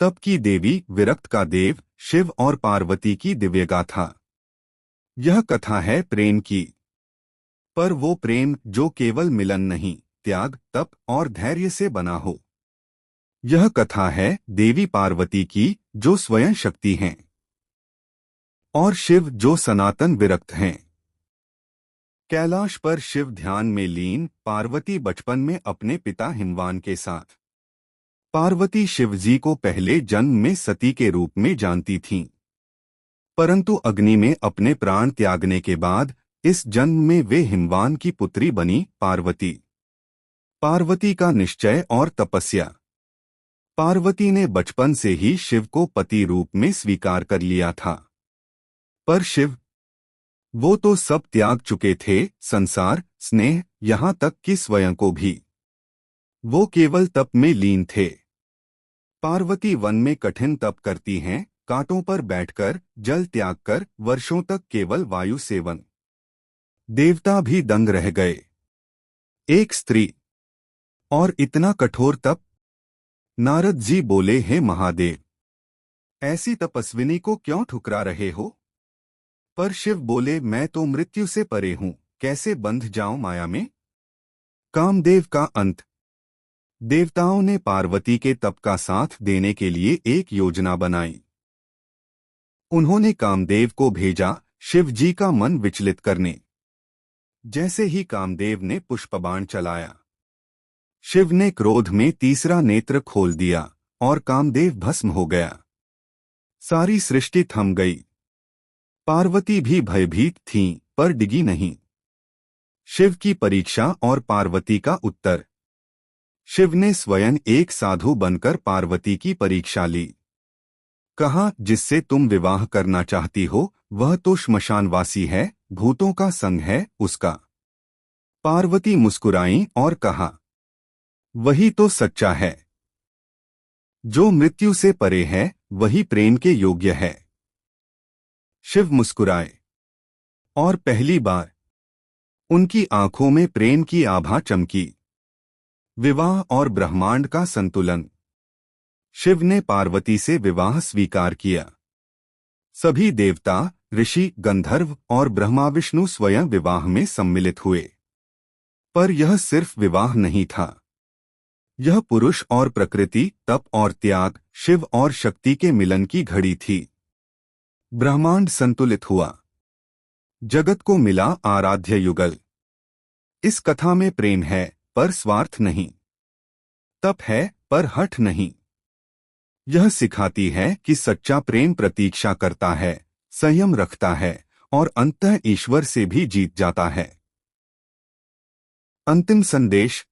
तप की देवी, विरक्त का देव, शिव और पार्वती की दिव्य गाथा। यह कथा है प्रेम की, पर वो प्रेम जो केवल मिलन नहीं, त्याग, तप और धैर्य से बना हो। यह कथा है देवी पार्वती की, जो स्वयं शक्ति हैं, और शिव जो सनातन विरक्त हैं। कैलाश पर शिव ध्यान में लीन, पार्वती बचपन में अपने पिता हिमवान के साथ। पार्वती शिवजी को पहले जन्म में सती के रूप में जानती थीं, परंतु अग्नि में अपने प्राण त्यागने के बाद इस जन्म में वे हिमवान की पुत्री बनी पार्वती। पार्वती का निश्चय और तपस्या। पार्वती ने बचपन से ही शिव को पति रूप में स्वीकार कर लिया था, पर शिव, वो तो सब त्याग चुके थे, संसार, स्नेह, यहाँ तक कि स्वयं को भी। वो केवल तप में लीन थे। पार्वती वन में कठिन तप करती हैं, कांटों पर बैठकर, जल त्याग कर, वर्षों तक केवल वायु सेवन। देवता भी दंग रह गए। एक स्त्री, और इतना कठोर तप? नारद जी बोले, हे महादेव, ऐसी तपस्विनी को क्यों ठुकरा रहे हो? पर शिव बोले, मैं तो मृत्यु से परे हूं, कैसे बंध जाऊं माया में? कामदेव का अंत। देवताओं ने पार्वती के तप का साथ देने के लिए एक योजना बनाई। उन्होंने कामदेव को भेजा शिव जी का मन विचलित करने। जैसे ही कामदेव ने पुष्पबाण चलाया, शिव ने क्रोध में तीसरा नेत्र खोल दिया और कामदेव भस्म हो गया। सारी सृष्टि थम गई। पार्वती भी भयभीत थीं, पर डिगी नहीं। शिव की परीक्षा और पार्वती का उत्तर। शिव ने स्वयं एक साधु बनकर पार्वती की परीक्षा ली। कहा, जिससे तुम विवाह करना चाहती हो वह तो श्मशानवासी है, भूतों का संग है उसका। पार्वती मुस्कुराईं और कहा, वही तो सच्चा है। जो मृत्यु से परे है वही प्रेम के योग्य है। शिव मुस्कुराए, और पहली बार उनकी आंखों में प्रेम की आभा चमकी। विवाह और ब्रह्मांड का संतुलन। शिव ने पार्वती से विवाह स्वीकार किया। सभी देवता, ऋषि, गंधर्व और ब्रह्मा विष्णु स्वयं विवाह में सम्मिलित हुए। पर यह सिर्फ विवाह नहीं था। यह पुरुष और प्रकृति, तप और त्याग, शिव और शक्ति के मिलन की घड़ी थी। ब्रह्मांड संतुलित हुआ। जगत को मिला आराध्य युगल। इस कथा में प्रेम है, पर स्वार्थ नहीं। तप है, पर हठ नहीं। यह सिखाती है कि सच्चा प्रेम प्रतीक्षा करता है, संयम रखता है और अंततः ईश्वर से भी जीत जाता है। अंतिम संदेश।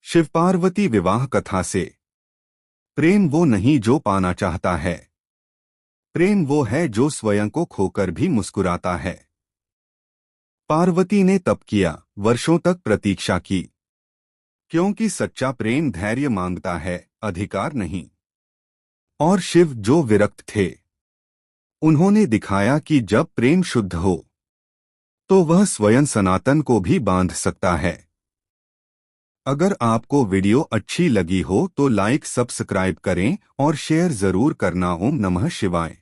शिव पार्वती विवाह कथा से। प्रेम वो नहीं जो पाना चाहता है। प्रेम वो है जो स्वयं को खोकर भी मुस्कुराता है। पार्वती ने तप किया, वर्षों तक प्रतीक्षा की, क्योंकि सच्चा प्रेम धैर्य मांगता है, अधिकार नहीं। और शिव जो विरक्त थे, उन्होंने दिखाया कि जब प्रेम शुद्ध हो तो वह स्वयं सनातन को भी बांध सकता है। अगर आपको वीडियो अच्छी लगी हो तो लाइक, सब्सक्राइब करें और शेयर जरूर करना। ओम नमः शिवाय।